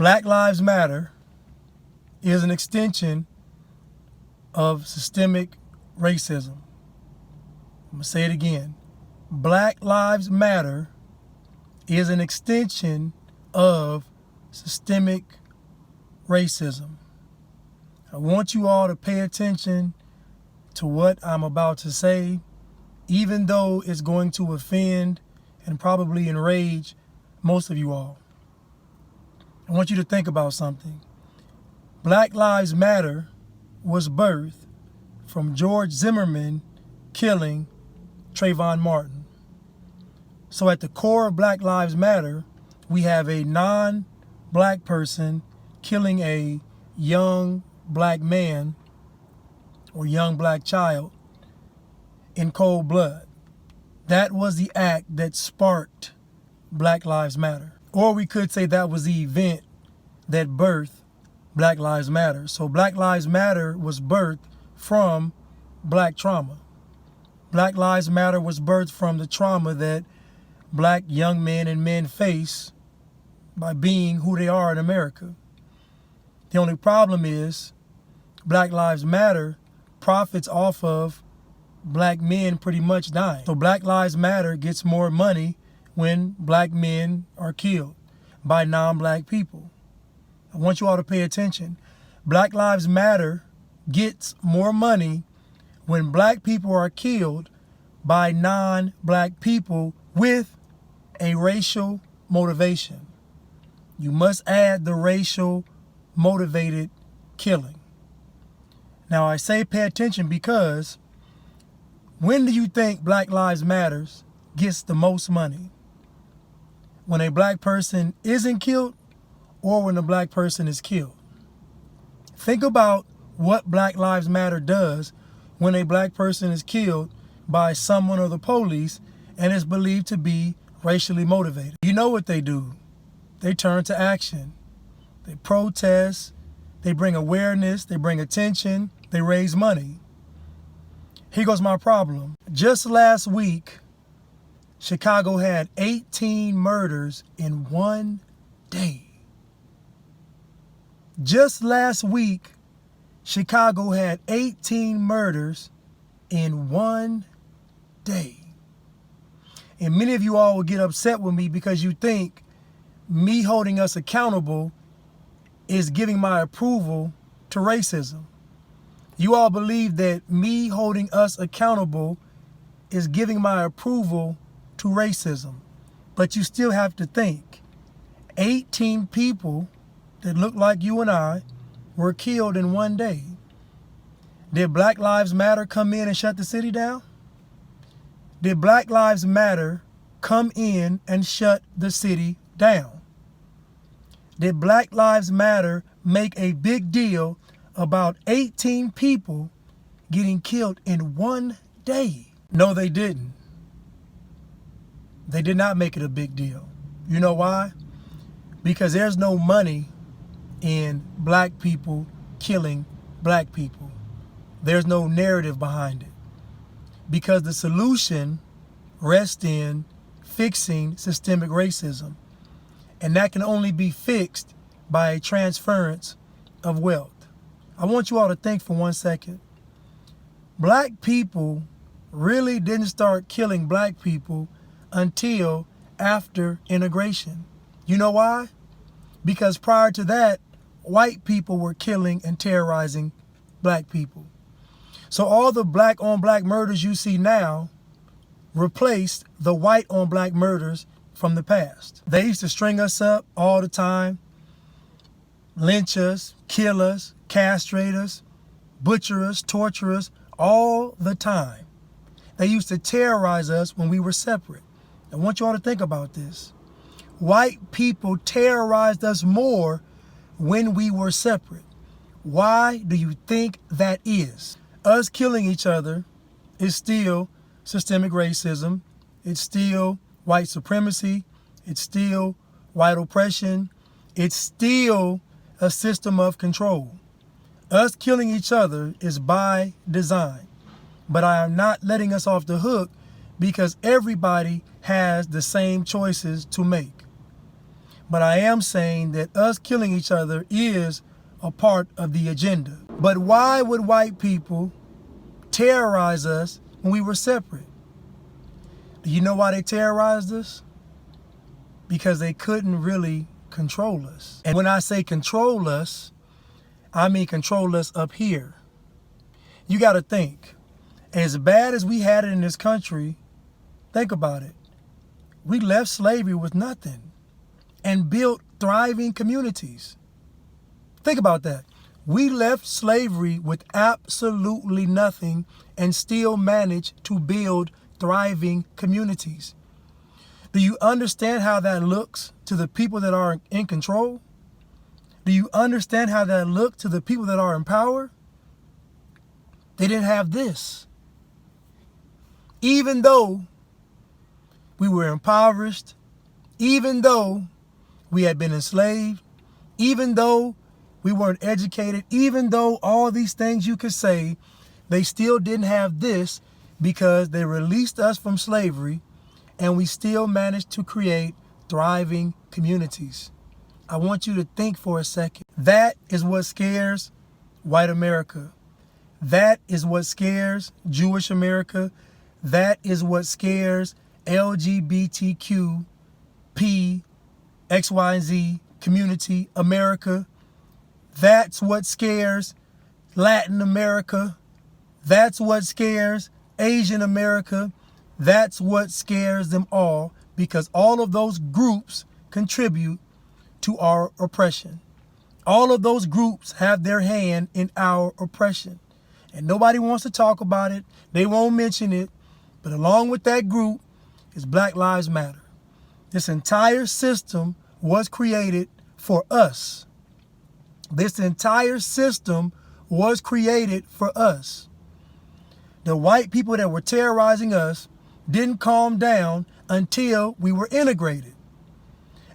Black Lives Matter is an extension of systemic racism. I'm going to say it again. Black Lives Matter is an extension of systemic racism. I want you all to pay attention to what I'm about to say, even though it's going to offend and probably enrage most of you all. I want you to think about something. Black Lives Matter was birthed from George Zimmerman killing Trayvon Martin. So at the core of Black Lives Matter, we have a non-black person killing a young black man or young black child in cold blood. That was the act that sparked Black Lives Matter. Or we could say that was the event that birthed Black Lives Matter. So Black Lives Matter was birthed from black trauma. Black Lives Matter was birthed from the trauma that black young men and men face by being who they are in America. The only problem is Black Lives Matter profits off of black men pretty much dying. So Black Lives Matter gets more money when black men are killed by non-black people. I want you all to pay attention. Black Lives Matter gets more money when black people are killed by non-black people with a racial motivation. You must add the racial motivated killing. Now I say pay attention because when do you think Black Lives Matter gets the most money? When a black person isn't killed or when a black person is killed? Think about what Black Lives Matter does when a black person is killed by someone or the police and is believed to be racially motivated. You know what they do. They turn to action. They protest, they bring awareness, they bring attention, they raise money. Here goes my problem. Just last week, Chicago had 18 murders in one day. Just last week, Chicago had 18 murders in one day. And many of you all will get upset with me because you think me holding us accountable is giving my approval to racism. You all believe that me holding us accountable is giving my approval to racism. But you still have to think. 18 people that look like you and I were killed in one day. Did Black Lives Matter come in and shut the city down? Did Black Lives Matter come in and shut the city down? Did Black Lives Matter make a big deal about 18 people getting killed in one day? No, they didn't. They did not make it a big deal. You know why? Because there's no money in black people killing black people. There's no narrative behind it. Because the solution rests in fixing systemic racism. And that can only be fixed by a transference of wealth. I want you all to think for 1 second. Black people really didn't start killing black people until after integration. You know why? Because prior to that, white people were killing and terrorizing black people. So all the black on black murders you see now replaced the white on black murders from the past. They used to string us up all the time, lynch us, kill us, castrate us, butcher us, torture us all the time. They used to terrorize us when we were separate. I want you all to think about this. White people terrorized us more when we were separate. Why do you think that is? Us killing each other is still systemic racism. It's still white supremacy. It's still white oppression. It's still a system of control. Us killing each other is by design. But I am not letting us off the hook because everybody has the same choices to make. But I am saying that us killing each other is a part of the agenda. But why would white people terrorize us when we were separate? Do you know why they terrorized us? Because they couldn't really control us. And when I say control us, I mean control us up here. You got to think, as bad as we had it in this country, think about it. We left slavery with nothing and built thriving communities. Think about that. We left slavery with absolutely nothing and still managed to build thriving communities. Do you understand how that looks to the people that are in control? Do you understand how that looks to the people that are in power? They didn't have this. Even though we were impoverished, even though we had been enslaved, even though we weren't educated, even though all these things you could say, they still didn't have this because they released us from slavery and we still managed to create thriving communities. I want you to think for a second. That is what scares white America. That is what scares Jewish America. That is what scares LGBTQ, P, X, Y, and Z community America. That's what scares Latin America. That's what scares Asian America. That's what scares them all, because all of those groups contribute to our oppression. All of those groups have their hand in our oppression. And nobody wants to talk about it. They won't mention it. But along with that group is Black Lives Matter. This entire system was created for us. This entire system was created for us. The white people that were terrorizing us didn't calm down until we were integrated.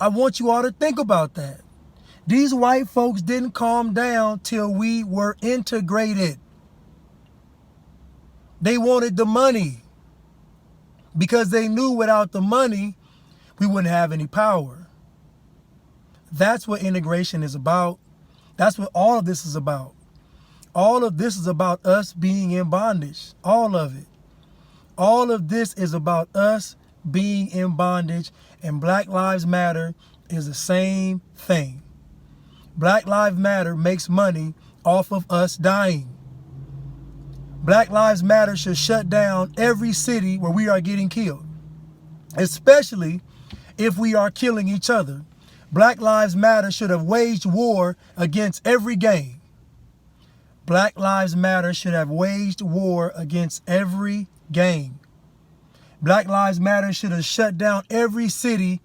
I want you all to think about that. These white folks didn't calm down till we were integrated. They wanted the money because they knew without the money, we wouldn't have any power. That's what integration is about. That's what all of this is about. All of this is about us being in bondage. All of it. All of this is about us being in bondage, and Black Lives Matter is the same thing. Black Lives Matter makes money off of us dying. Black Lives Matter should shut down every city where we are getting killed, especially if we are killing each other. Black Lives Matter should have waged war against every gang. Black Lives Matter should have waged war against every gang. Black Lives Matter should have shut down every city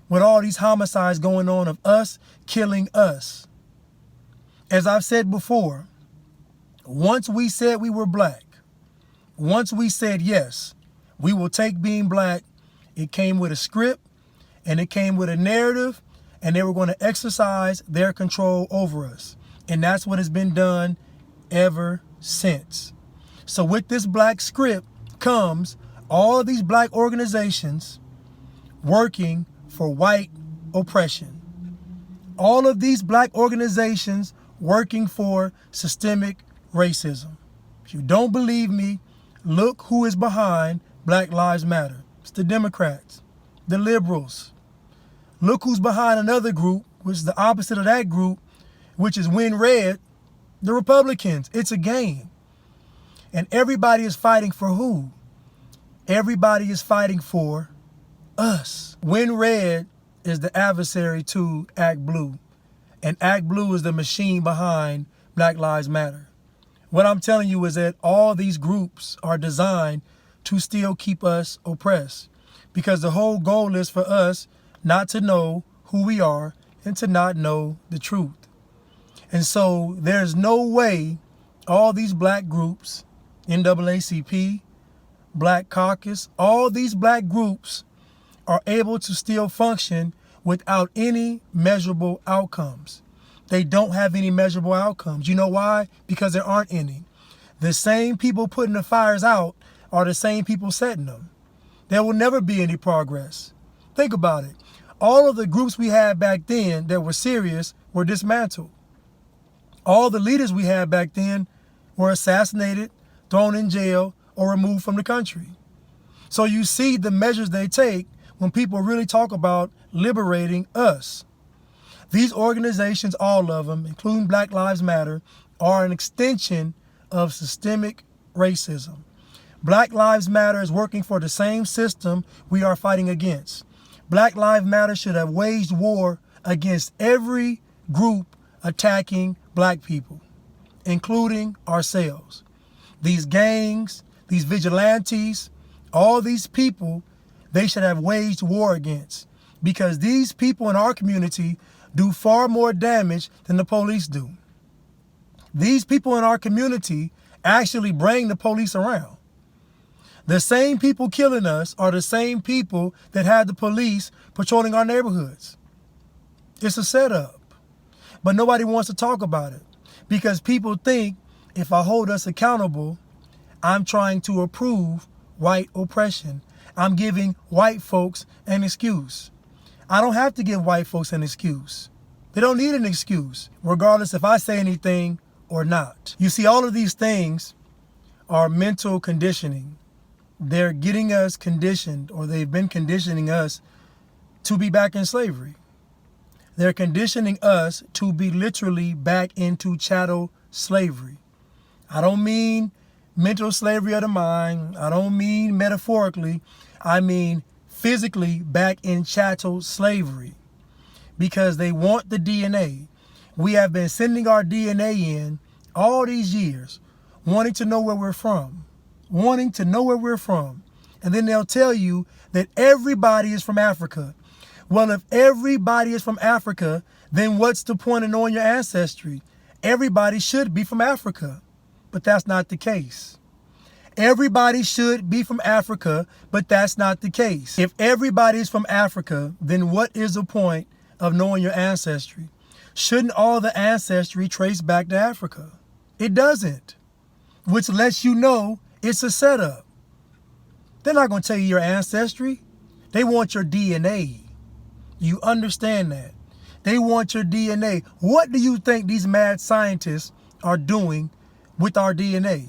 with all these homicides going on of us killing us. As I've said before, once we said we were black, once we said, yes, we will take being black, it came with a script and it came with a narrative, and they were going to exercise their control over us. And that's what has been done ever since. So with this black script comes all of these black organizations working for white oppression. All of these black organizations working for systemic racism. If you don't believe me, look who is behind Black Lives Matter. It's the Democrats, the liberals. Look who's behind another group, which is the opposite of that group, which is Win Red, the Republicans. It's a game. And everybody is fighting for who? Everybody is fighting for us. Win Red is the adversary to Act Blue. And Act Blue is the machine behind Black Lives Matter. What I'm telling you is that all these groups are designed to still keep us oppressed, because the whole goal is for us not to know who we are and to not know the truth. And so there's no way all these black groups, NAACP, Black Caucus, all these black groups are able to still function without any measurable outcomes. They don't have any measurable outcomes. You know why? Because there aren't any. The same people putting the fires out are the same people setting them. There will never be any progress. Think about it. All of the groups we had back then that were serious were dismantled. All the leaders we had back then were assassinated, thrown in jail, or removed from the country. So you see the measures they take when people really talk about liberating us. These organizations, all of them, including Black Lives Matter, are an extension of systemic racism. Black Lives Matter is working for the same system we are fighting against. Black Lives Matter should have waged war against every group attacking black people, including ourselves. These gangs, these vigilantes, all these people, they should have waged war against, because these people in our community do far more damage than the police do. These people in our community actually bring the police around. The same people killing us are the same people that had the police patrolling our neighborhoods. It's a setup. But nobody wants to talk about it because people think if I hold us accountable, I'm trying to approve white oppression. I'm giving white folks an excuse. I don't have to give white folks an excuse. They don't need an excuse, regardless if I say anything or not. You see, all of these things are mental conditioning. They're getting us conditioned, or they've been conditioning us to be back in slavery. They're conditioning us to be literally back into chattel slavery. I don't mean mental slavery of the mind. I don't mean metaphorically. I mean physically back in chattel slavery, because they want the DNA. We have been sending our DNA in all these years, wanting to know where we're from, And then they'll tell you that everybody is from Africa. Well, if everybody is from Africa, then what's the point of knowing your ancestry? Everybody should be from Africa, but that's not the case. Everybody should be from Africa, but that's not the case. If everybody is from Africa, then what is the point of knowing your ancestry? Shouldn't all the ancestry trace back to Africa? It doesn't, which lets you know it's a setup. They're not going to tell you your ancestry. They want your DNA. You understand that? They want your DNA. What do you think these mad scientists are doing with our DNA?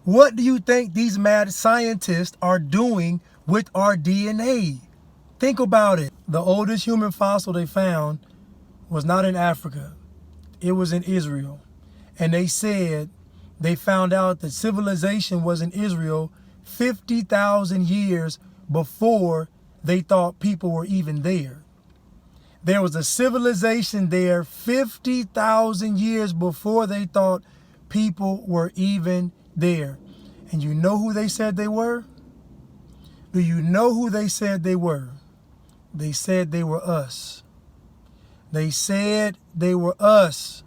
What do you think these mad scientists are doing with our DNA? Think about it. The oldest human fossil they found was not in Africa. It was in Israel. And they said they found out that civilization was in Israel 50,000 years before they thought people were even there. There was a civilization there 50,000 years before they thought people were even there. And you know who they said they were? Do you know who they said they were? They said they were us. They said they were us.